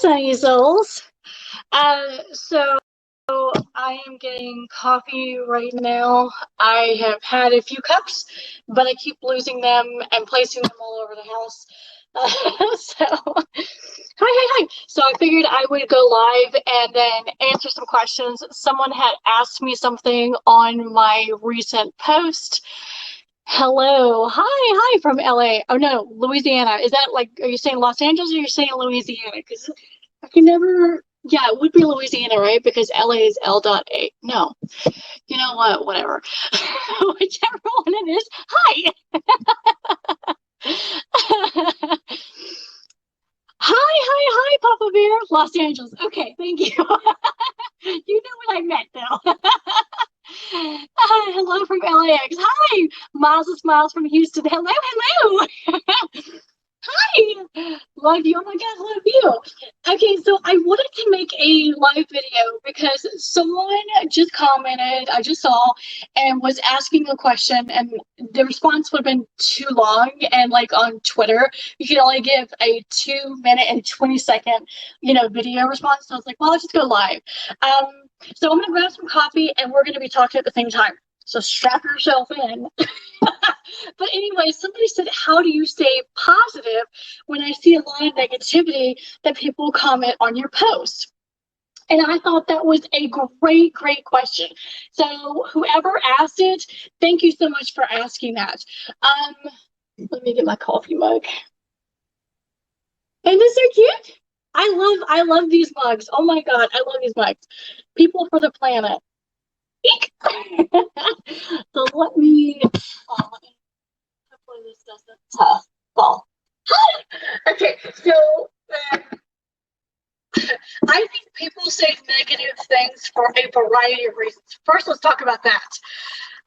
Sunny Souls. So I am getting coffee right now. I have had a few cups, but I keep losing them and placing them all over the house. Hi. So I figured I would go live and then answer some questions. Someone had asked me something on my recent post. Hello. Hi from LA. Oh no, Louisiana. Is that like, are you saying Los Angeles or you're saying Louisiana? Because I can never, yeah, it would be Louisiana, right? Because LA is L.A. No, you know what? Whatever. Whichever one it is. Hi. Hi, Papa Bear. Los Angeles. Okay, thank you. You know what I meant, though. Hello from LAX. Hi, Miles and Smiles from Houston. Hello. Hi, love you. Oh my God, love you. Okay, so I wanted to make a live video because someone just commented, I just saw, and was asking a question, and the response would have been too long. And like on Twitter, you can only give a 2-minute and 20-second, video response. So I was like, well, I'll just go live. So I'm gonna grab some coffee, and we're gonna be talking at the same time. So strap yourself in. But anyway, somebody said, how do you stay positive when I see a lot of negativity that people comment on your post? And I thought that was a great question. So whoever asked it, thank you so much for asking that. Let me get my coffee mug. Isn't this so cute? I love these mugs. Oh my God, I love these mugs. People for the planet. So let me hopefully this doesn't fall. Okay, so I think people say negative things for a variety of reasons. First, let's talk about that.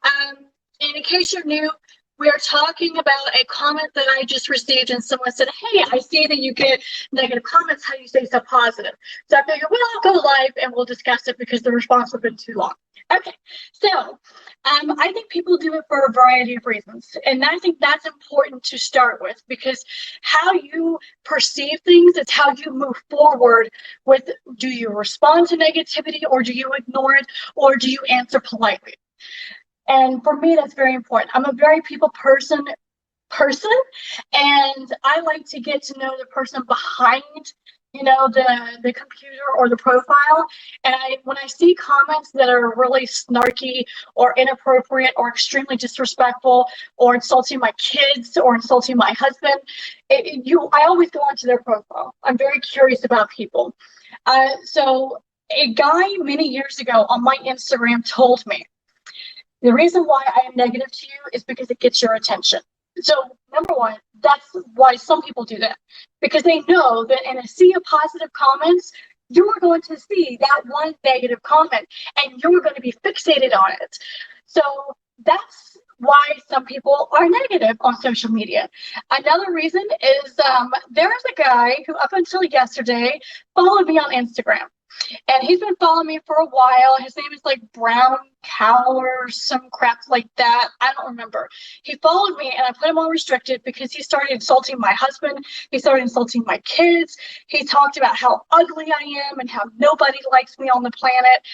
And in case you're new, we're talking about a comment that I just received, and someone said, hey, I see that you get negative comments. How do you stay so positive? So I figured, well, I'll go live and we'll discuss it because the response would have been too long. Okay, so I think people do it for a variety of reasons. And I think that's important to start with, because how you perceive things is how you move forward with, do you respond to negativity, or do you ignore it, or do you answer politely? And for me, that's very important. I'm a very people person, and I like to get to know the person behind, the computer or the profile. And when I see comments that are really snarky or inappropriate or extremely disrespectful or insulting my kids or insulting my husband, I always go onto their profile. I'm very curious about people. So a guy many years ago on my Instagram told me, the reason why I am negative to you is because it gets your attention. So number one, that's why some people do that, because they know that in a sea of positive comments, you're going to see that one negative comment and you're going to be fixated on it. So that's why some people are negative on social media. Another reason is there's a guy who up until yesterday followed me on Instagram. And he's been following me for a while. His name is like Brown Cow or some crap like that. I don't remember. He followed me and I put him on restricted because he started insulting my husband. He started insulting my kids. He talked about how ugly I am and how nobody likes me on the planet.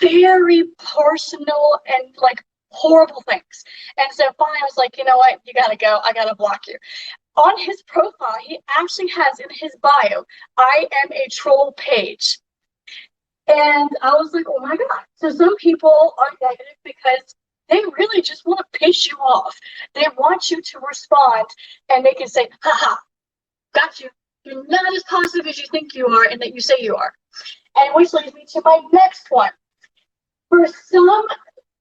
Very personal and like horrible things. And so finally I was like, you know what? You got to go. I got to block you. On his profile, he actually has in his bio, I am a troll page. And I was like, oh my God. So some people are negative because they really just want to piss you off. They want you to respond, and they can say, haha, got you. You're not as positive as you think you are and that you say you are. And which leads me to my next one. For some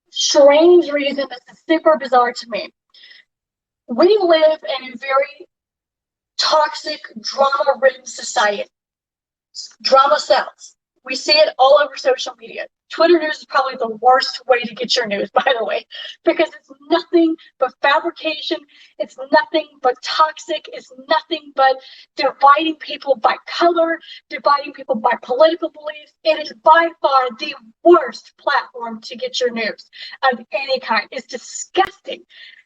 strange reason, this is super bizarre to me. We live in a very toxic, drama-ridden society. Drama sells. We see it all over social media. Twitter news is probably the worst way to get your news, by the way, because it's nothing but fabrication. It's nothing but toxic. It's nothing but dividing people by color, dividing people by political beliefs. It is by far the worst platform to get your news of any kind. It's disgusting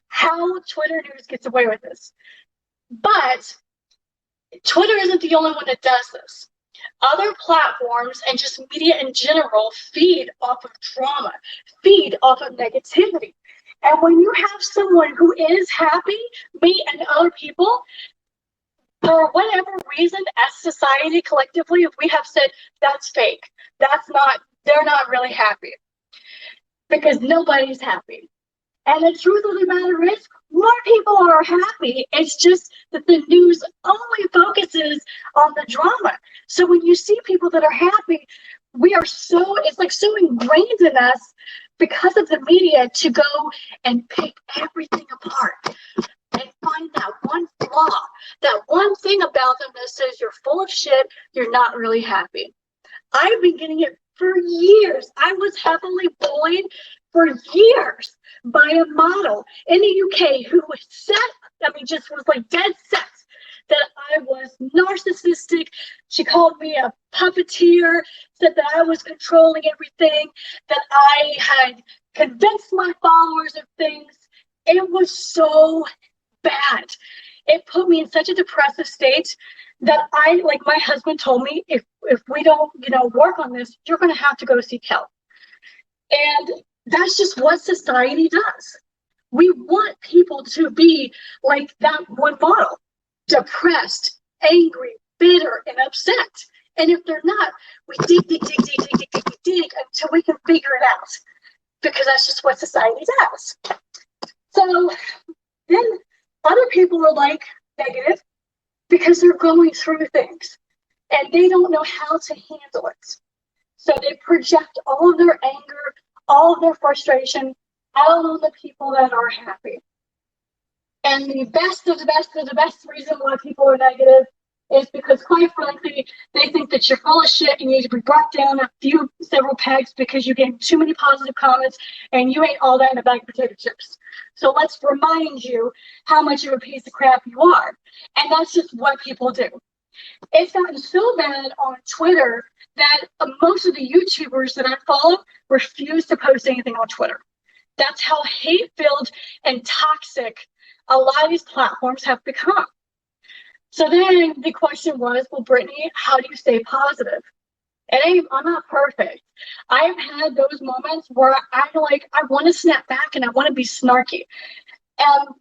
how Twitter news gets away with this. But Twitter isn't the only one that does this. Other platforms and just media in general feed off of drama, feed off of negativity. And when you have someone who is happy, me and other people, for whatever reason, as society collectively, we have said that's fake. That's not, they're not really happy because nobody's happy. And the truth of the matter is, more people are happy. It's just that the news only focuses on the drama. So when you see people that are happy, we are so, it's like so ingrained in us because of the media to go and pick everything apart and find that one flaw, that one thing about them that says you're full of shit, you're not really happy. I've been getting it for years. I was heavily bullied for years by a model in the UK who was set, just was like dead set that I was narcissistic. She called me a puppeteer, said that I was controlling everything, that I had convinced my followers of things. It was so bad. It put me in such a depressive state that like my husband told me, if we don't, work on this, you're going to have to go seek help. And that's just what society does. We want people to be like that one model, depressed, angry, bitter, and upset. And if they're not, we dig until we can figure it out, because that's just what society does. So then other people are like negative because they're going through things and they don't know how to handle it. So they project all of their anger, all of their frustration out on the people that are happy. And the best of the best reason why people are negative is because, quite frankly, they think that you're full of shit and you need to be brought down several pegs because you gave too many positive comments and you ain't all that in a bag of potato chips. So let's remind you how much of a piece of crap you are. And that's just what people do. It's gotten so bad on Twitter that most of the YouTubers that I follow refuse to post anything on Twitter. That's how hate-filled and toxic a lot of these platforms have become. So then the question was, well, Brittany, how do you stay positive? And I'm not perfect. I've had those moments where I want to snap back and I want to be snarky.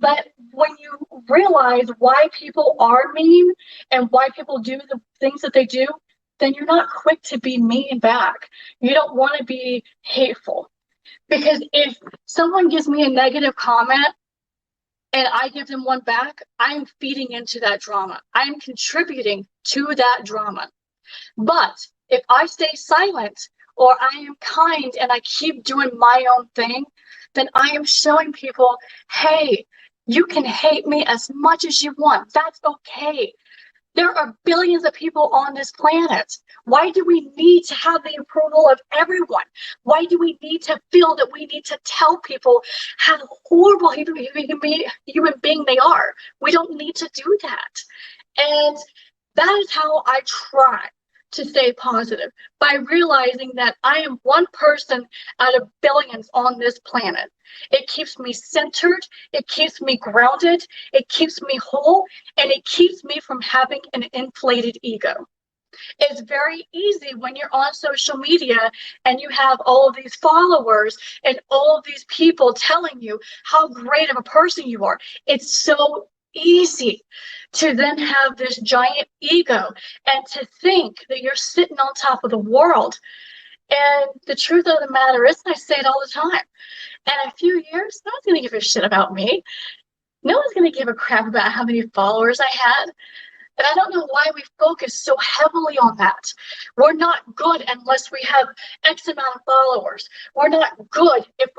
But when you realize why people are mean and why people do the things that they do, then you're not quick to be mean back. You don't want to be hateful. Because if someone gives me a negative comment and I give them one back, I'm feeding into that drama. I'm contributing to that drama. But if I stay silent or I am kind and I keep doing my own thing, then I am showing people, hey, you can hate me as much as you want. That's okay. There are billions of people on this planet. Why do we need to have the approval of everyone? Why do we need to feel that we need to tell people how horrible human being they are? We don't need to do that. And that is how I try to stay positive, by realizing that I am one person out of billions on this planet. It keeps me centered, it keeps me grounded, it keeps me whole, and it keeps me from having an inflated ego. It's very easy when you're on social media and you have all of these followers and all of these people telling you how great of a person you are. It's so easy to then have this giant ego and to think that you're sitting on top of the world. And the truth of the matter is, I say it all the time, in a few years, no one's going to give a shit about me. No one's going to give a crap about how many followers I had. And I don't know why we focus so heavily on that. We're not good unless we have X amount of followers. We're not good if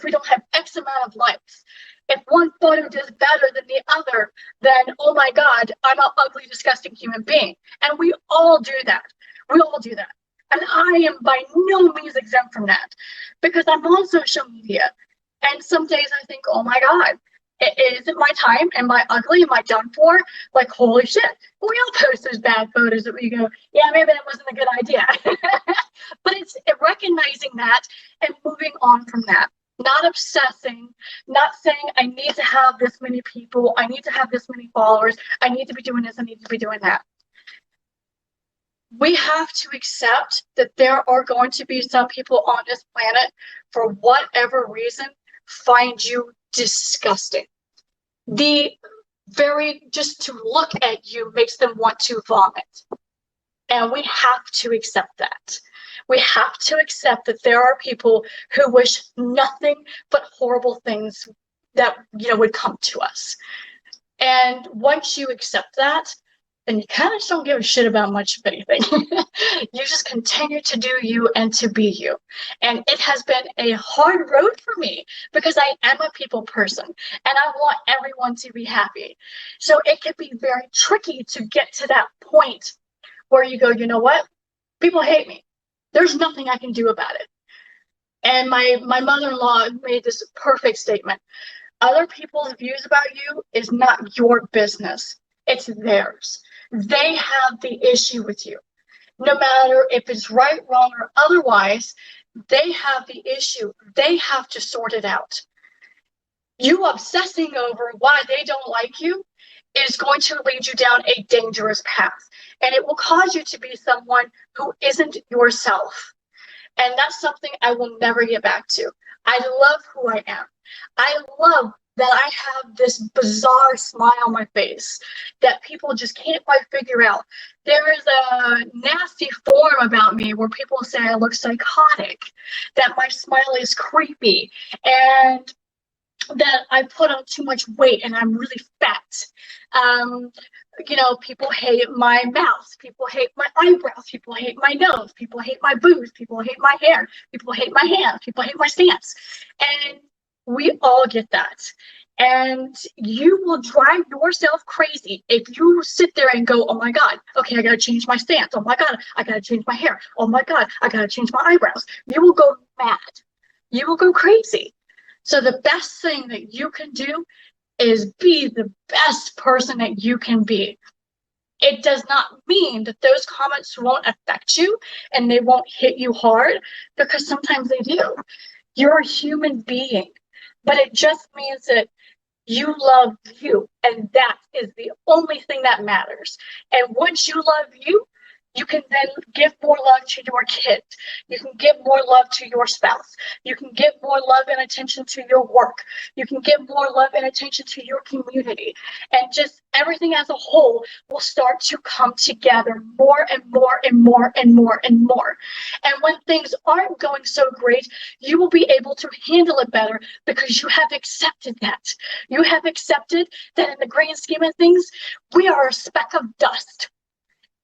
we don't have X amount of likes. If one photo does better than the other, then, oh my God, I'm an ugly, disgusting human being. And we all do that. We all do that. And I am by no means exempt from that, because I'm on social media. And some days I think, oh my God, is it my time? Am I ugly? Am I done for? Like, holy shit. We all post those bad photos that we go, yeah, maybe that wasn't a good idea. But it's recognizing that and moving on from that. Not obsessing, not saying I need to have this many people, I need to have this many followers, I need to be doing this, I need to be doing that. We have to accept that there are going to be some people on this planet, for whatever reason, find you disgusting. The just to look at you makes them want to vomit. And we have to accept that. We have to accept that there are people who wish nothing but horrible things that, would come to us. And once you accept that, then you kind of just don't give a shit about much of anything. You just continue to do you and to be you. And it has been a hard road for me because I am a people person and I want everyone to be happy. So it can be very tricky to get to that point where you go, you know what? People hate me. There's nothing I can do about it. And my mother-in-law made this perfect statement. Other people's views about you is not your business. It's theirs. They have the issue with you. No matter if it's right, wrong, or otherwise, they have the issue. They have to sort it out. You obsessing over why they don't like you is going to lead you down a dangerous path. And it will cause you to be someone who isn't yourself. And that's something I will never get back to. I love who I am. I love that I have this bizarre smile on my face that people just can't quite figure out. There is a nasty form about me where people say I look psychotic, that my smile is creepy, and that I put on too much weight and I'm really fat. People hate my mouth, people hate my eyebrows, people hate my nose, people hate my boobs, people hate my hair, people hate my hands, people hate my stance. And we all get that. And you will drive yourself crazy if you sit there and go, oh my God, okay, I gotta change my stance. Oh my God, I gotta change my hair. Oh my God, I gotta change my eyebrows. You will go mad. You will go crazy. So the best thing that you can do is be the best person that you can be. It does not mean that those comments won't affect you and they won't hit you hard, because sometimes they do. You're a human being, but it just means that you love you, and that is the only thing that matters. And once you love you, you can then give more love to your kids. You can give more love to your spouse. You can give more love and attention to your work. You can give more love and attention to your community. And just everything as a whole will start to come together more and more and more and more and more. And when things aren't going so great, you will be able to handle it better because you have accepted that. You have accepted that in the grand scheme of things, we are a speck of dust.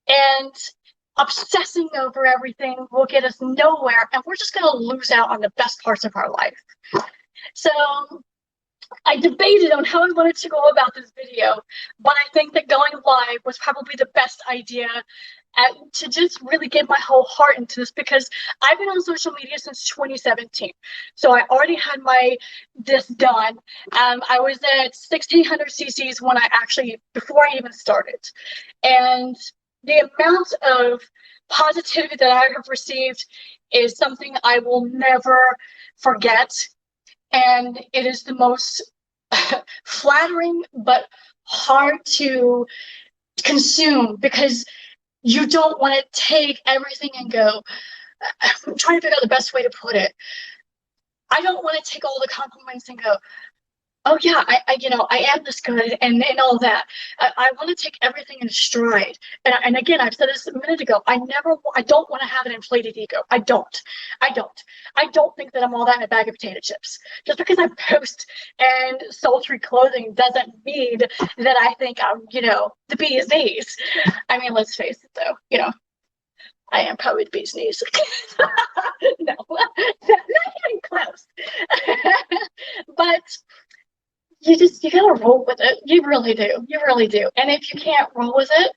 And obsessing over everything will get us nowhere, and we're just going to lose out on the best parts of our life. So I debated on how I wanted to go about this video, but I think that going live was probably the best idea to just really get my whole heart into this, because I've been on social media since 2017. So I already had this done. I was at 1600 cc's when before I even started. And the amount of positivity that I have received is something I will never forget. And it is the most flattering but hard to consume, because you don't want to take everything and go, I'm trying to figure out the best way to put it. I don't want to take all the compliments and go, oh yeah, I am this good and all that. I want to take everything in stride. And again, I've said this a minute ago. I don't want to have an inflated ego. I don't think that I'm all that in a bag of potato chips. Just because I post and sultry clothing doesn't mean that I think I'm, the bee's knees. I mean, let's face it though, I am probably the bee's knees. No, not even close. But you gotta roll with it. You really do. You really do. And if you can't roll with it,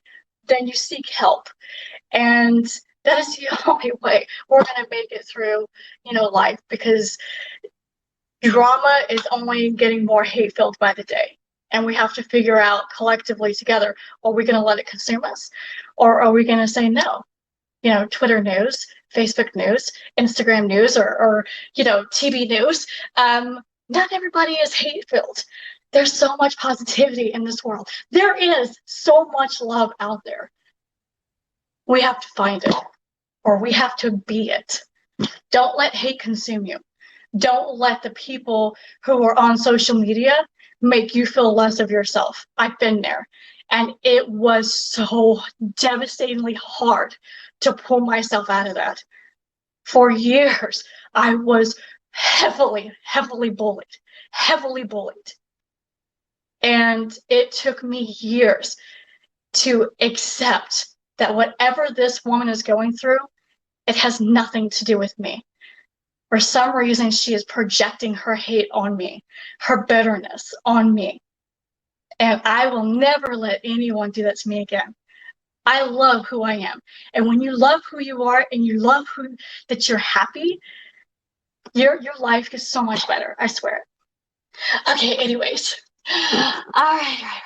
then you seek help. And that is the only way we're gonna make it through, life, because drama is only getting more hate-filled by the day. And we have to figure out collectively together, are we gonna let it consume us? Or are we gonna say no? Twitter news, Facebook news, Instagram news, or TV news. Not everybody is hate-filled. There's so much positivity in this world. There is so much love out there. we have to find it, or we have to be it. Don't let hate consume you. Don't let the people who are on social media make you feel less of yourself. I've been there. And it was so devastatingly hard to pull myself out of that. For years, I was heavily bullied. And it took me years to accept that whatever this woman is going through, it has nothing to do with me. For some reason, she is projecting her hate on me, her bitterness on me. And I will never let anyone do that to me again. I love who I am. And when you love who you are and you love that you're happy, your life is so much better. I swear. Okay, anyways. All right.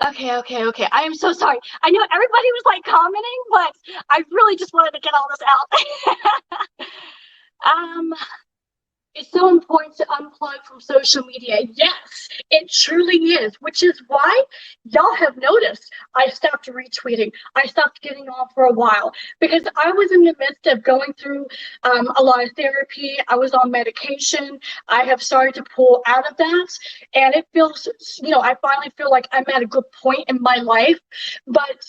Okay. I am so sorry. I know everybody was like commenting, but I really just wanted to get all this out. It's so important to unplug from social media. Yes, it truly is, which is why y'all have noticed I stopped retweeting. I stopped getting on for a while because I was in the midst of going through a lot of therapy. I was on medication. I have started to pull out of that, and it feels, I finally feel like I'm at a good point in my life, but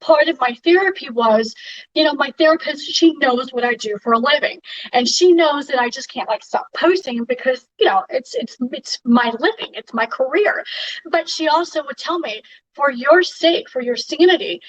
part of my therapy was, my therapist, she knows what I do for a living, and she knows that I just can't stop posting because, it's my living, it's my career. But she also would tell me, for your sake, for your sanity,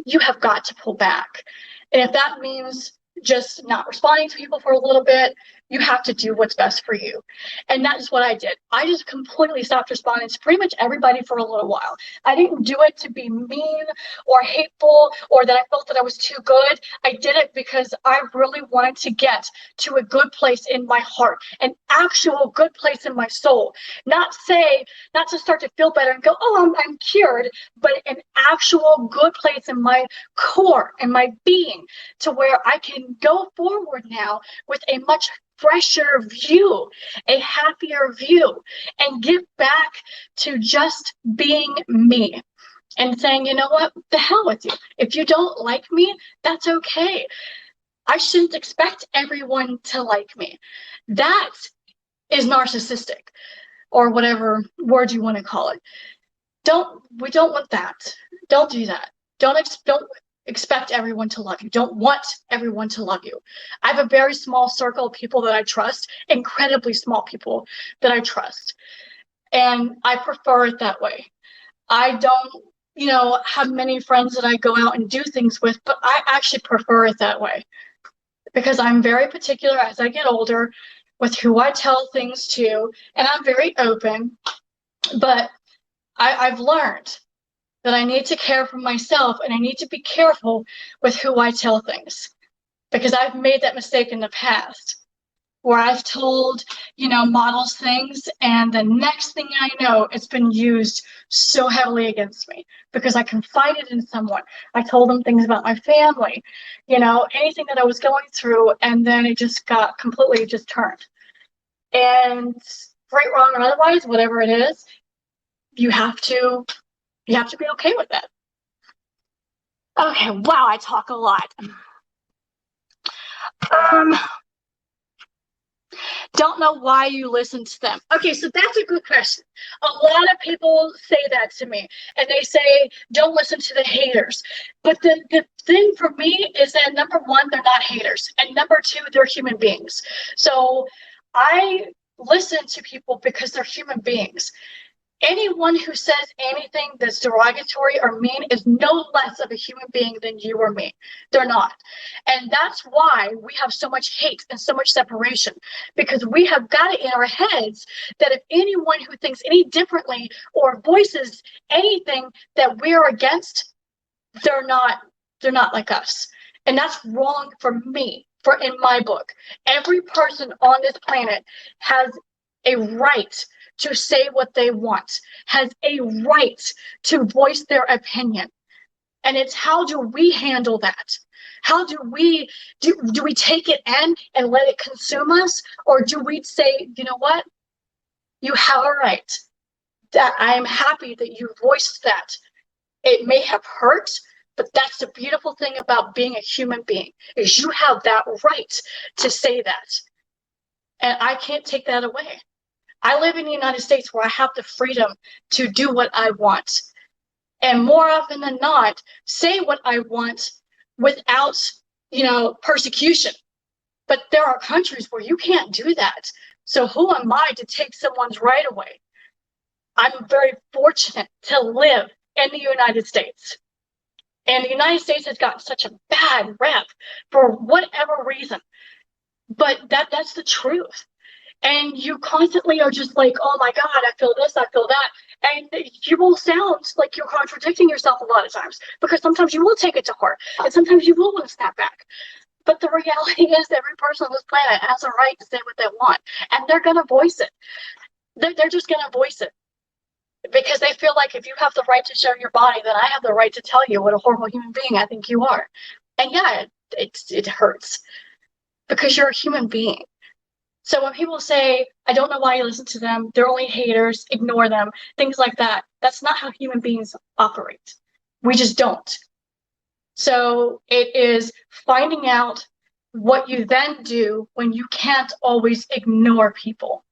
you have got to pull back. And if that means just not responding to people for a little bit, you have to do what's best for you. And that's what I did. I just completely stopped responding to pretty much everybody for a little while. I didn't do it to be mean or hateful or that I felt that I was too good. I did it because I really wanted to get to a good place in my heart, an actual good place in my soul. Not to start to feel better and go, oh, I'm cured, but an actual good place in my core and my being, to where I can go forward now with a much fresher view, a happier view, and get back to just being me and saying, you know what, the hell with you. If you don't like me, that's okay. I shouldn't expect everyone to like me. That is narcissistic, or whatever word you want to call it. We don't want that. Don't do that. Don't expect everyone to love you. Don't want everyone to love you. I have a very small circle of people that I trust, incredibly small people that I trust. And I prefer it that way. I don't, have many friends that I go out and do things with, but I actually prefer it that way because I'm very particular as I get older with who I tell things to, and I'm very open, but I've learned that I need to care for myself, and I need to be careful with who I tell things, because I've made that mistake in the past where I've told, models things, and the next thing I know, it's been used so heavily against me because I confided in someone. I told them things about my family, anything that I was going through, and then it just got completely just turned. And right, wrong, or otherwise, whatever it is, you have to be okay with that. Okay, wow, I talk a lot. Don't know why you listen to them. Okay, so that's a good question. A lot of people say that to me, and they say, don't listen to the haters. But the thing for me is that, number one, they're not haters, and number two, they're human beings. So I listen to people because they're human beings. Anyone who says anything that's derogatory or mean is no less of a human being than you or me. They're not. And that's why we have so much hate and so much separation, because we have got it in our heads that if anyone who thinks any differently or voices anything that we're against, they're not like us. And that's wrong for me. For in my book, every person on this planet has a right to say what they want, has a right to voice their opinion. And it's, how do we handle that? How do we take it in and let it consume us? Or do we say, you know what? You have a right. That I am happy that you voiced that. It may have hurt, but that's the beautiful thing about being a human being, is you have that right to say that. And I can't take that away. I live in the United States where I have the freedom to do what I want. And more often than not, say what I want without, persecution. But there are countries where you can't do that. So who am I to take someone's right away? I'm very fortunate to live in the United States. And the United States has gotten such a bad rep for whatever reason. But that's the truth. And you constantly are just like, oh my God, I feel this, I feel that. And you will sound like you're contradicting yourself a lot of times, because sometimes you will take it to heart and sometimes you will want to snap back. But the reality is every person on this planet has a right to say what they want, and they're going to voice it. They're just going to voice it because they feel like if you have the right to share your body, then I have the right to tell you what a horrible human being I think you are. And yeah, it hurts because you're a human being. So when people say, I don't know why you listen to them, they're only haters, ignore them, things like that, that's not how human beings operate. We just don't. So it is finding out what you then do when you can't always ignore people.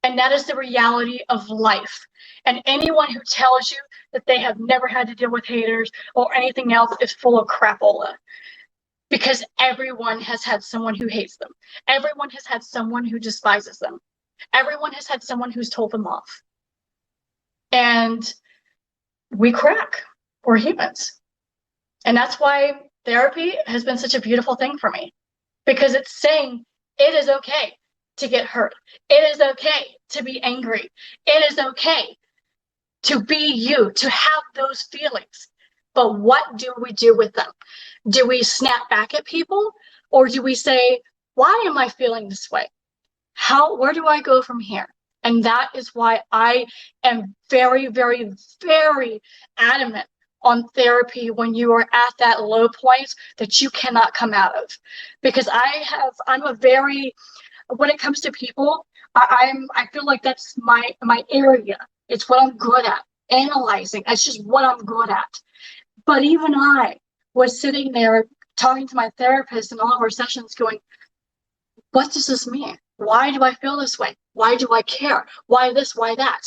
And that is the reality of life. And anyone who tells you that they have never had to deal with haters or anything else is full of crapola. Because everyone has had someone who hates them. Everyone has had someone who despises them. Everyone has had someone who's told them off. And we crack. We're humans. And that's why therapy has been such a beautiful thing for me. Because it's saying it is okay to get hurt. It is okay to be angry. It is okay to be you, to have those feelings. But what do we do with them? Do we snap back at people? Or do we say, why am I feeling this way? Where do I go from here? And that is why I am very, very, very adamant on therapy when you are at that low point that you cannot come out of. Because when it comes to people, I feel like that's my area. It's what I'm good at, analyzing. That's just what I'm good at. But even I was sitting there talking to my therapist in all of our sessions going, what does this mean? Why do I feel this way? Why do I care? Why this? Why that?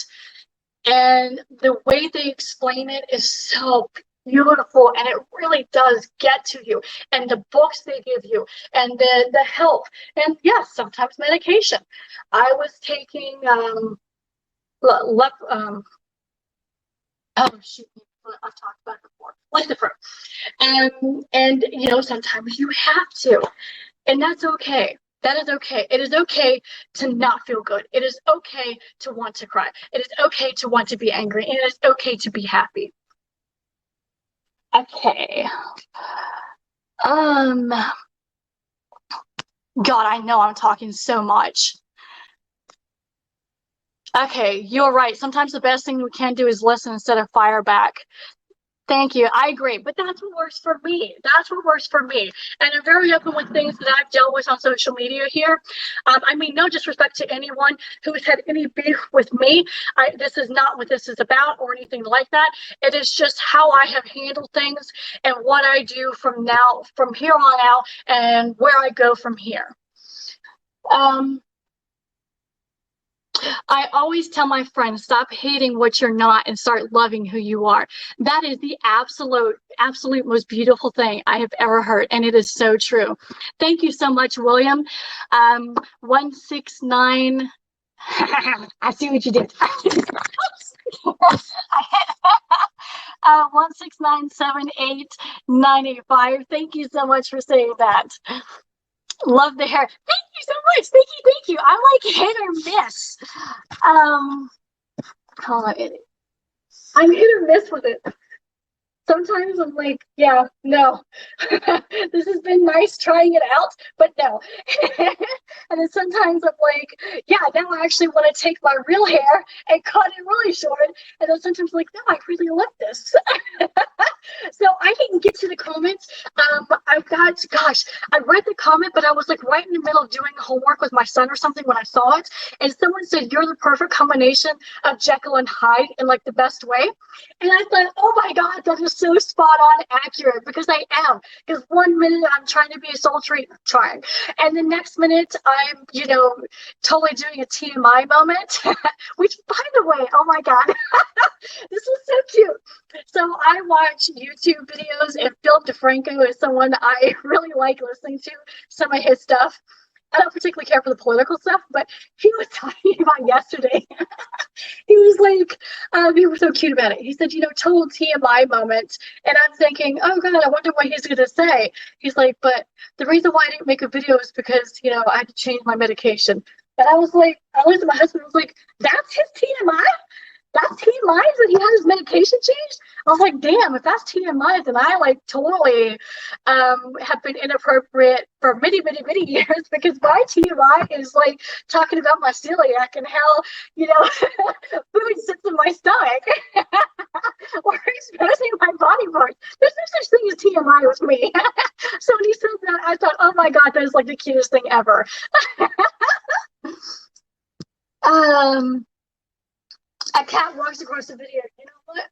And the way they explain it is so beautiful, and it really does get to you. And the books they give you, and the help, and yes, sometimes medication. I was taking I've talked about it before, like the fruit. And sometimes you have to, and that's okay. That is okay. It is okay to not feel good. It is okay to want to cry. It is okay to want to be angry. And it is okay to be happy. Okay. God, I know I'm talking so much. Okay, you're right. Sometimes the best thing we can do is listen instead of fire back. Thank you. I agree. But that's what works for me. That's what works for me. And I'm very open with things that I've dealt with on social media here. I mean, no disrespect to anyone who's had any beef with me. This is not what this is about or anything like that. It is just how I have handled things and what I do from here on out, and where I go from here. I always tell my friends, stop hating what you're not and start loving who you are. That is the absolute most beautiful thing I have ever heard. And it is so true. Thank you so much, William. 169. I see what you did. 16978 Thank you so much for saying that. Love the hair. Thank you so much. Thank you. I like hit or miss. I'm hit or miss with it. Sometimes I'm like, yeah, no, this has been nice trying it out, but no. And then sometimes I'm like, yeah, now I actually want to take my real hair and cut it really short. And then sometimes I'm like, no, I really like this. So I didn't get to the comments. I read the comment, but I was like right in the middle of doing homework with my son or something when I saw it. And someone said, you're the perfect combination of Jekyll and Hyde in like the best way. And I thought, oh my God, that is so spot on accurate, because I am. Because one minute I'm trying to be a sultry, trying. And the next minute I'm, totally doing a TMI moment, which by the way, oh my God, this was so cute. So I watch YouTube videos, and Phil DeFranco is someone I really like listening to some of his stuff. I don't particularly care for the political stuff, but he was talking about yesterday. He was like, he was so cute about it. He said, total TMI moment. And I'm thinking, oh God, I wonder what he's going to say. He's like, but the reason why I didn't make a video is because, I had to change my medication. And I was like, I looked at my husband and was like, that's his TMI? That's TMI that he had his medication changed? I was like, damn, if that's TMI, then I like totally have been inappropriate for many, many, many years, because my TMI is like talking about my celiac and how, food sits in my stomach or exposing my body parts. There's no such thing as TMI with me. So when he said that, I thought, oh my God, that is like the cutest thing ever. A cat walks across the video. You know what?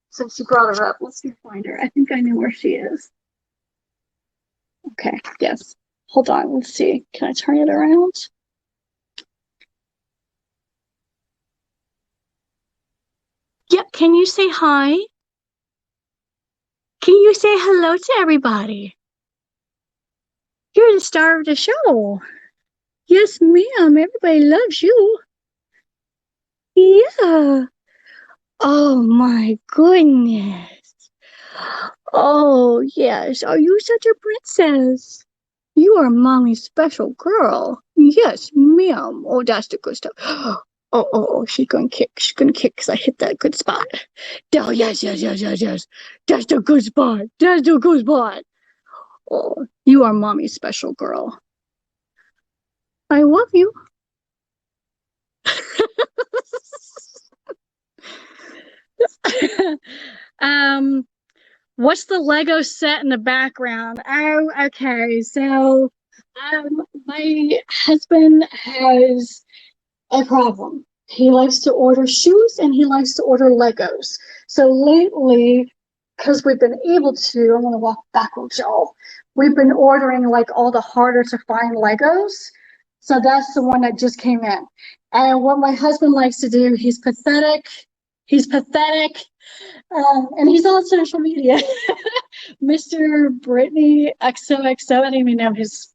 Since you brought her up, let's see, find her. I think I know where she is. Okay, yes. Hold on, let's see. Can I turn it around? Yep, can you say hi? Can you say hello to everybody? You're the star of the show. Yes, ma'am. Everybody loves you. Yeah. Oh my goodness. Oh yes. Are you such a princess? You are mommy's special girl. Yes, ma'am. Oh, that's the good stuff. Oh, she's gonna kick. She's gonna kick because I hit that good spot. Oh, yes. That's the good spot. That's the good spot. Oh, you are mommy's special girl. I love you. What's the Lego set in the background? Oh, okay. So, my husband has a problem. He likes to order shoes and he likes to order Legos. So lately, because we've been able to, I'm gonna walk backwards, y'all. We've been ordering like all the harder to find Legos. So that's the one that just came in. And what my husband likes to do, he's pathetic. And he's on social media. Mr. Brittany XOXO. I don't even know his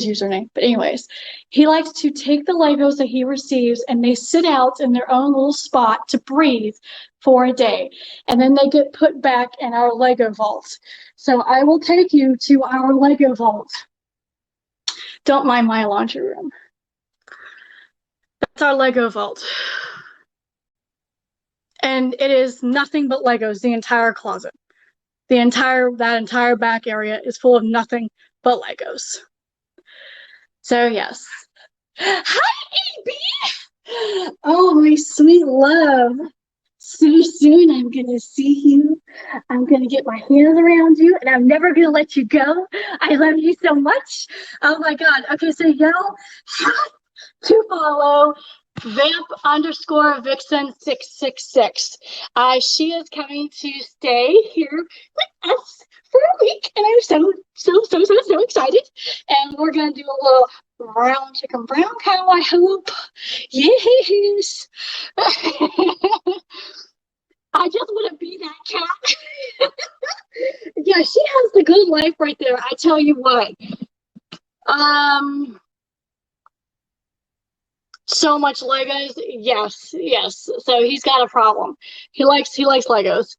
username. But anyways, he likes to take the Legos that he receives and they sit out in their own little spot to breathe for a day. And then they get put back in our Lego vault. So I will take you to our Lego vault. Don't mind my laundry room. That's our Lego vault. And it is nothing but Legos, the entire closet. That entire back area is full of nothing but Legos. So yes. Hi, baby! Oh, my sweet love. So soon I'm gonna see you. I'm gonna get my hands around you, and I'm never gonna let you go. I love you so much. Oh my God. Okay, so y'all have to follow Vamp_Vixen666. She is coming to stay here with us for a week, and I'm so excited. And we're gonna do a little brown chicken brown cow, I hope. Yes. I just want to be that cat. Yeah, she has the good life right there. I tell you what. So much Legos. Yes. So he's got a problem. He likes Legos.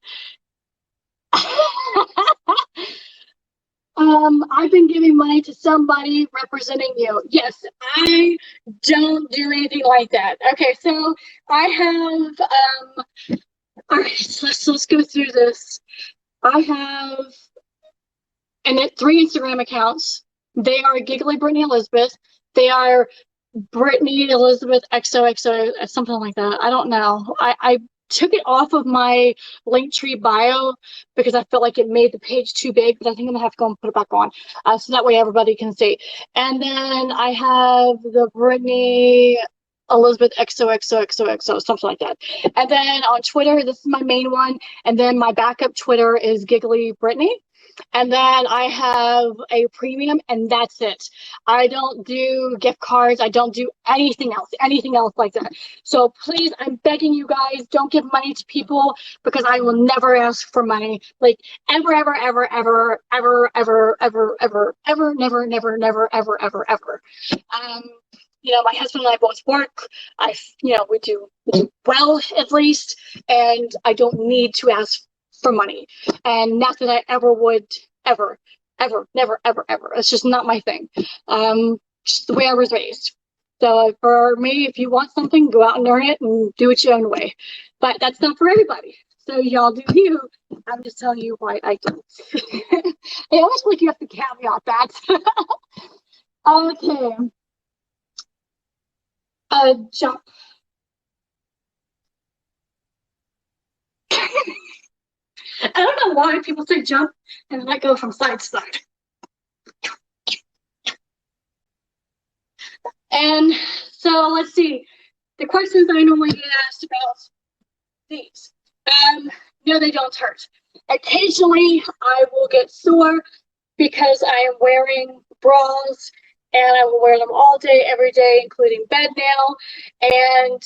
I've been giving money to somebody representing you. Yes, I don't do anything like that. Okay, so I have All right, so let's go through this. I have three Instagram accounts. They are Giggly Brittany Elizabeth. They are Brittany Elizabeth XOXO, something like that. I don't know. I took it off of my Linktree bio because I felt like it made the page too big, but I think I'm gonna have to go and put it back on, so that way everybody can see. And then I have the Brittany Elizabeth XOXOXOXO, something like that. And then on Twitter, this is my main one. And then my backup Twitter is Giggly Brittany. And then I have a premium, and that's it. I don't do gift cards. I don't do anything else like that. So please, I'm begging you guys, don't give money to people because I will never ask for money. Like ever, ever, ever, ever, ever, ever, ever, ever, ever, never, never, never, ever, ever, ever. My husband and I both work. We do well at least, and I don't need to ask for money. And not that I ever would, ever, ever, never, ever, ever. It's just not my thing. Just the way I was raised. So for me, if you want something, go out and earn it and do it your own way. But that's not for everybody. So y'all do you. I'm just telling you why I don't. I always feel like you have to caveat that. Okay. Jump. I don't know why people say jump and then I go from side to side. And so let's see. The questions I normally get asked about these. No, they don't hurt. Occasionally I will get sore because I am wearing bras and I will wear them all day, every day, including bed now. And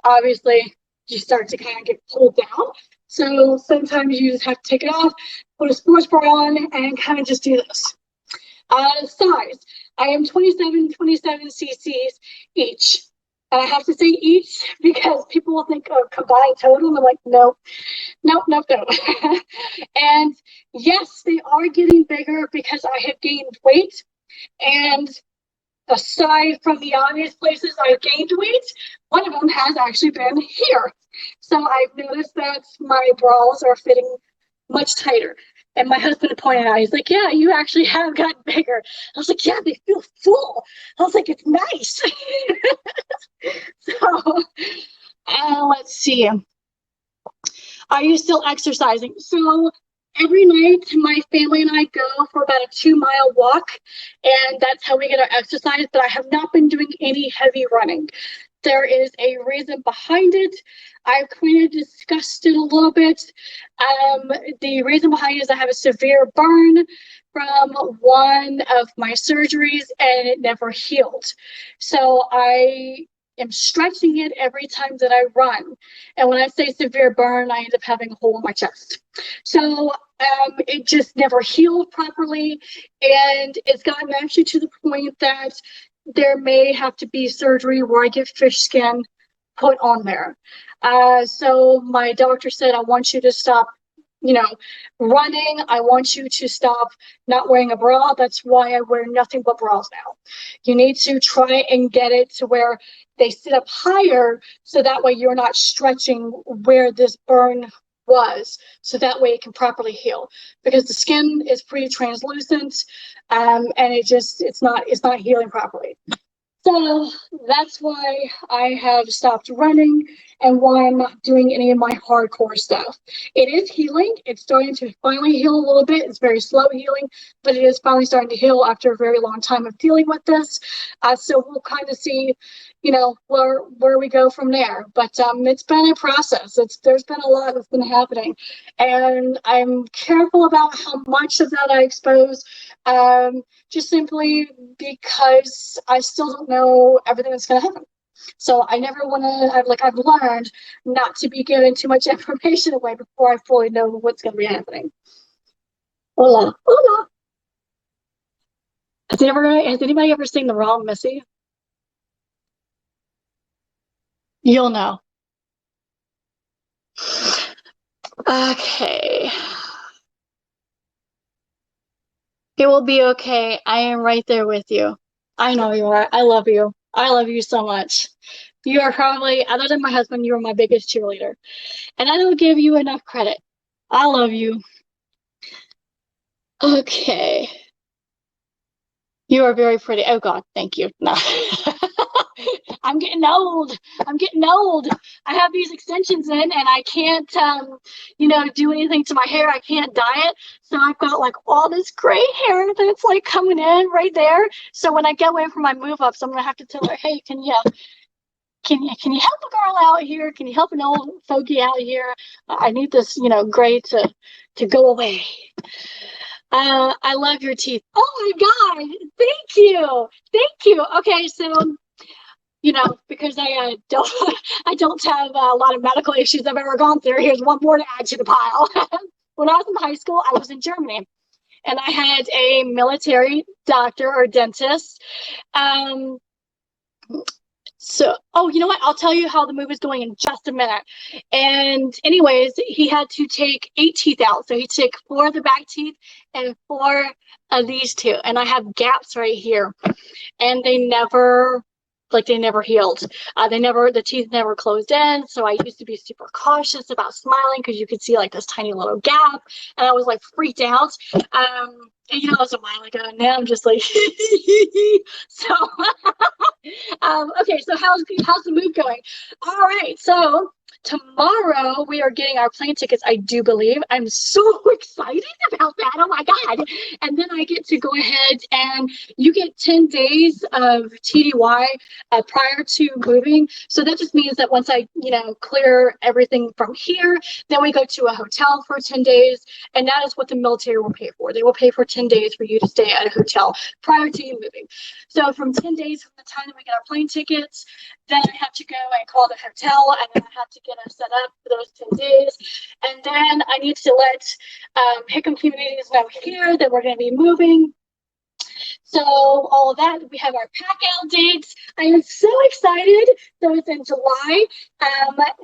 obviously you start to kind of get pulled down. So sometimes you just have to take it off, put a sports bra on, and kind of just do this. Size. I am 27 cc's each. And I have to say each because people will think of combined total. And I'm like, no. And yes, they are getting bigger because I have gained weight. And aside from the obvious places I've gained weight, one of them has actually been here. So I've noticed that my bras are fitting much tighter. And my husband pointed out, he's like, yeah, you actually have gotten bigger. I was like, yeah, they feel full. I was like, it's nice. So, let's see. Are you still exercising? So every night, my family and I go for about a 2-mile walk, and that's how we get our exercise. But I have not been doing any heavy running. There is a reason behind it. I've kind of discussed it a little bit. The reason behind it is I have a severe burn from one of my surgeries, and it never healed. So I am stretching it every time that I run. And when I say severe burn, I end up having a hole in my chest. So it just never healed properly. And it's gotten actually to the point that there may have to be surgery where I get fish skin put on there. So my doctor said, I want you to stop, running. I want you to stop not wearing a bra. That's why I wear nothing but bras now. You need to try and get it to where they sit up higher so that way you're not stretching where this burn was, so that way it can properly heal, because the skin is pretty translucent, and it's not healing properly. So that's why I have stopped running and why I'm not doing any of my hardcore stuff. It is healing. It's starting to finally heal a little bit. It's very slow healing, but it is finally starting to heal after a very long time of dealing with this. So we'll kind of see, where we go from there. But it's been a process. There's been a lot that's been happening, and I'm careful about how much of that I expose. Just simply because I still don't know everything that's going to happen. So I never want to, I've learned not to be giving too much information away before I fully know what's going to be happening. Hola. Has anybody ever seen The Wrong Missy? You'll know. Okay. It will be okay. I am right there with you. I know you are. I love you. I love you so much. You are probably, other than my husband, you are my biggest cheerleader. And I don't give you enough credit. I love you. Okay. You are very pretty. Oh God, thank you. No. I'm getting old. I'm getting old. I have these extensions in and I can't, do anything to my hair. I can't dye it. So I've got like all this gray hair that's like coming in right there. So when I get away from my move ups, I'm going to have to tell her, hey, can you help a girl out here? Can you help an old fogey out here? I need this, gray to go away. I love your teeth. Oh my God. Thank you. Thank you. Okay. So, because I don't, I don't have a lot of medical issues I've ever gone through. Here's one more to add to the pile. When I was in high school, I was in Germany and I had a military doctor or dentist. So, you know what? I'll tell you how the movie is going in just a minute. And anyways, he had to take 8 teeth out. So he took 4 of the back teeth and 4 of these 2. And I have gaps right here. And they never healed. The teeth never closed in. So I used to be super cautious about smiling because you could see like this tiny little gap. And I was like freaked out. And, it was a while ago. Now I'm just like, so, okay. So how's the move going? All right. So tomorrow we are getting our plane tickets, I do believe. I'm so excited about that. Oh my God. And then I get to go ahead and you get 10 days of TDY prior to moving. So that just means that once I, clear everything from here, then we go to a hotel for 10 days. And that is what the military will pay for. They will pay for 10 days for you to stay at a hotel prior to you moving. So from 10 days from the time that we get our plane tickets, then I have to go and call the hotel, and then I have to get us set up for those 10 days. And then I need to let Hickam Communities know here that we're going to be moving. So all of that, we have our pack out dates. I am so excited. So it's in July.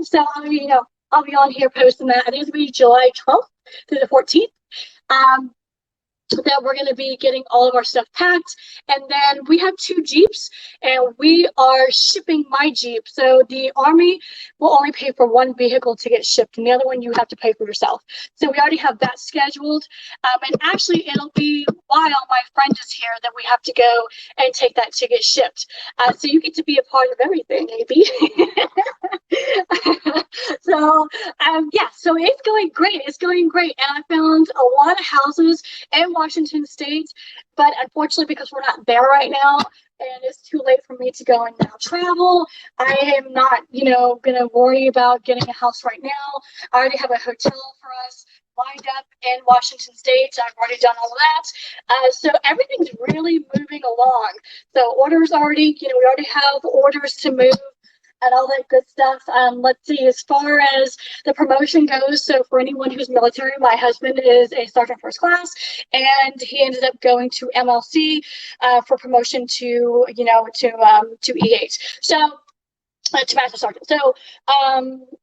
So I'll be on here posting that. It is going to be July 12th through the 14th. That we're going to be getting all of our stuff packed. And then we have 2 Jeeps and we are shipping my Jeep. So the Army will only pay for 1 vehicle to get shipped and the other one you have to pay for yourself. So we already have that scheduled. And actually it'll be while my friend is here that we have to go and take that to get shipped. So you get to be a part of everything, AB. So so it's going great. It's going great. And I found a lot of houses in Washington State, but unfortunately, because we're not there right now, and it's too late for me to go and now travel, I am not, going to worry about getting a house right now. I already have a hotel for us lined up in Washington State. I've already done all of that. So everything's really moving along. So orders already, we already have orders to move and all that good stuff. Let's see, as far as the promotion goes, so for anyone who's military, my husband is a sergeant first class, and he ended up going to MLC for promotion to E8. So to master sergeant. So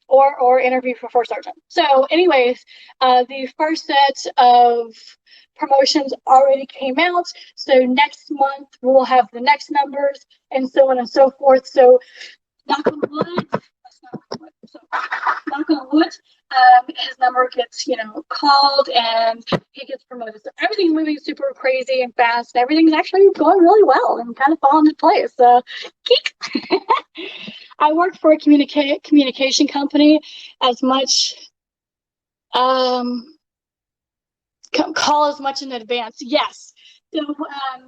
or interview for first sergeant. So anyways, the first set of promotions already came out. So next month we'll have the next numbers and so on and so forth. So knock on wood, knock on wood, his number gets, called and he gets promoted. So everything's moving super crazy and fast. And everything's actually going really well and kind of falling into place. Geek. I work for a communication company as much, call as much in advance. Yes. So,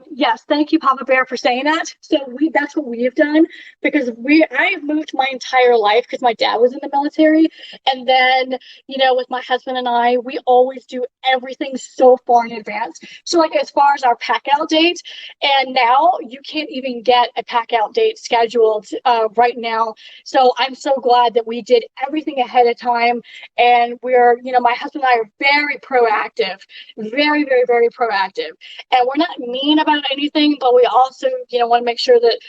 yes, thank you, Papa Bear, for saying that. So that's what we've done because I've moved my entire life because my dad was in the military. And then, with my husband and I, we always do everything so far in advance. So like as far as our pack out date, and now you can't even get a pack out date scheduled right now. So I'm so glad that we did everything ahead of time. And we're, my husband and I are very proactive, very, very, very proactive. And we're not mean about anything, but we also, want to make sure that,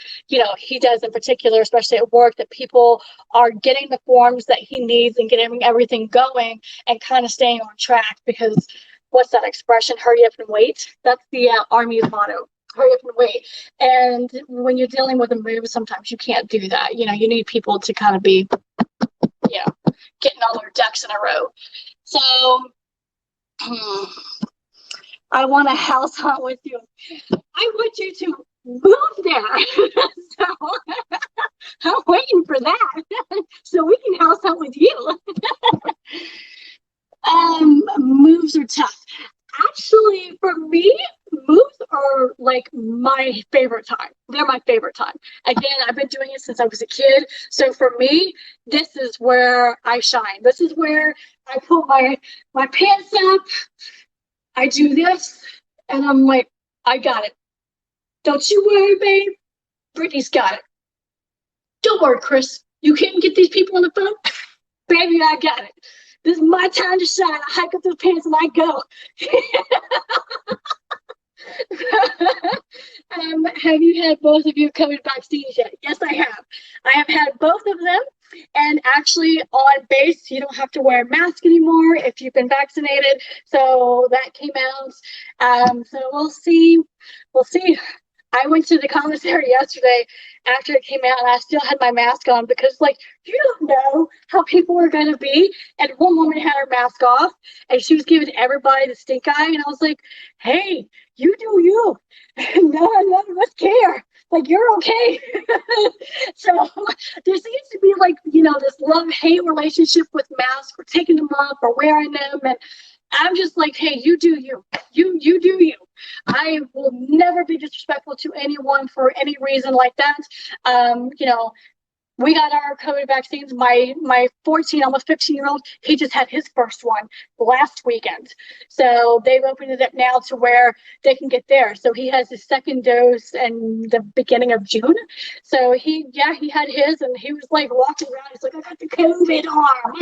he does in particular, especially at work, that people are getting the forms that he needs and getting everything going and kind of staying on track because what's that expression? Hurry up and wait. That's the Army's motto. hurry up and wait. And when you're dealing with a move, sometimes you can't do that. You know, you need people to kind of be, you know, getting all their ducks in a row. So I want a house hunt with you. I want you to move there. So I'm waiting for that so we can house hunt with you. Moves are tough. Actually, for me, moves are like my favorite time. They're my favorite time. Again, I've been doing it since I was a kid. So for me, this is where I shine. This is where I put my pants up. I do this, and I'm like, I got it. Don't you worry, babe. Brittany's got it. Don't worry, Chris. You can't get these people on the phone. Baby, I got it. This is my time to shine. I hike up those pants and I go. Have you had both of your COVID vaccines yet? Yes, I have. I have had both of them. And actually, on base, you don't have to wear a mask anymore if you've been vaccinated. So that came out. So we'll see. We'll see. I went to the commissary yesterday after it came out, and I still had my mask on because, like, you don't know how people are going to be. And one woman had her mask off, and she was giving everybody the stink eye. And I was like, hey, you do you. None of us care. Like, you're okay. So there seems to be, like, you know, this love-hate relationship with masks. We're taking them off or wearing them. And I'm just like, hey, you do you. You do you. I will never be disrespectful to anyone for any reason like that. You know, we got our COVID vaccines. My 14, almost 15-year-old, he just had his first one last weekend. So they've opened it up now to where they can get theirs. So he has his second dose in the beginning of June. So he had his, and he was like walking around. He's like, I got the COVID arm.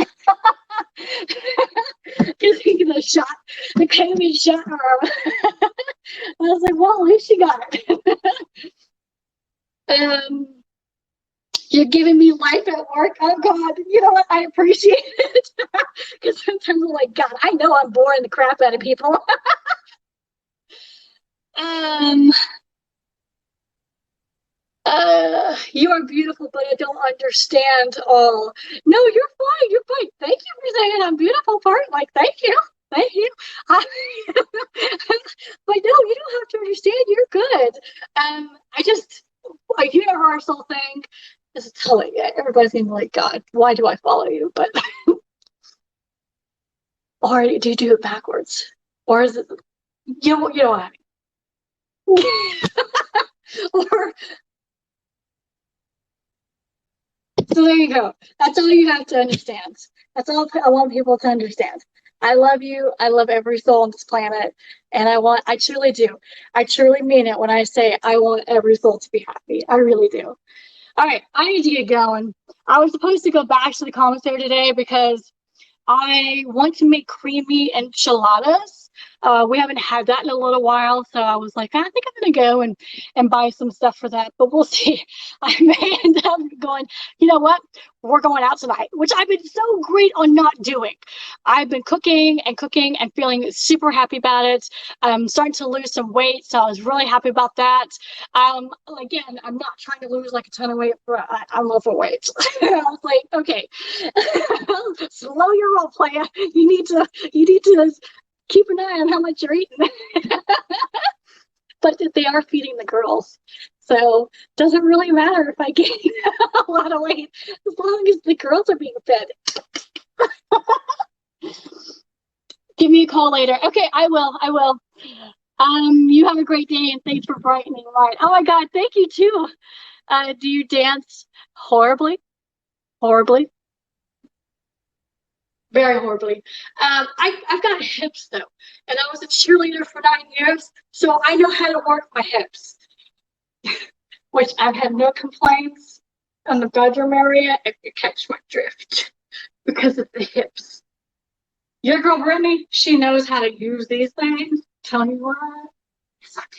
Because he got the COVID shot arm. I was like, well, at least you got it. You're giving me life at work. Oh God, you know what? I appreciate it. Because sometimes I'm like, God, I know I'm boring the crap out of people. You are beautiful, but I don't understand all. No, you're fine. You're fine. Thank you for saying I'm beautiful, part. Like, thank you. Thank you. But no, you don't have to understand. You're good. I just a universal thing. Is telling it. Everybody's gonna be like, God, why do I follow you? But or do you do it backwards? Or is it you know what I mean? Or so there you go. That's all you have to understand. That's all I want people to understand. I love you. I love every soul on this planet. And I truly do. I truly mean it when I say I want every soul to be happy. I really do. All right, I need to get going. I was supposed to go back to the commissary today because I want to make creamy enchiladas. We haven't had that in a little while, so I was like, I think I'm gonna go and buy some stuff for that. But we'll see. I may end up going, you know what? We're going out tonight, which I've been so great on not doing. I've been cooking and feeling super happy about it. I'm starting to lose some weight, so I was really happy about that. Again, I'm not trying to lose like a ton of weight. I'm overweight. I was like, okay, slow your roll, player. You need to keep an eye on how much you're eating. But they are feeding the girls, so it doesn't really matter if I gain a lot of weight as long as the girls are being fed. Give me a call later. Okay, I will. You have a great day, and thanks for brightening light. Oh my God, thank you too. Do you dance horribly? Horribly? Very horribly. I've got hips though, and I was a cheerleader for 9 years, so I know how to work my hips. Which I've had no complaints in the bedroom area, if you catch my drift, because of the hips. Your girl Brittany, she knows how to use these things. Tell me what? Yes, I do.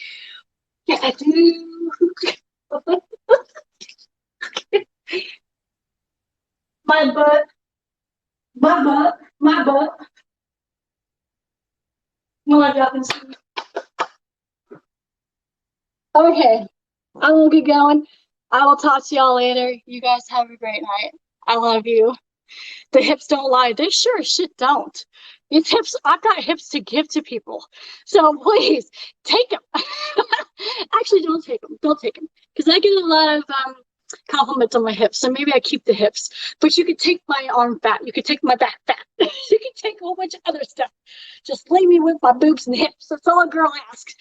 Yes, I do. My butt. My butt. Well, I got this. Okay, I will get going. I will talk to y'all later. You guys have a great night. I love you. The hips don't lie. They sure as shit don't. These hips, I've got hips to give to people. So please take them. Actually, don't take them. Don't take them. Because I get a lot of compliments on my hips. So maybe I keep the hips. But you could take my arm fat. You could take my back fat. You could take a whole bunch of other stuff. Just leave me with my boobs and hips. That's all a girl asks.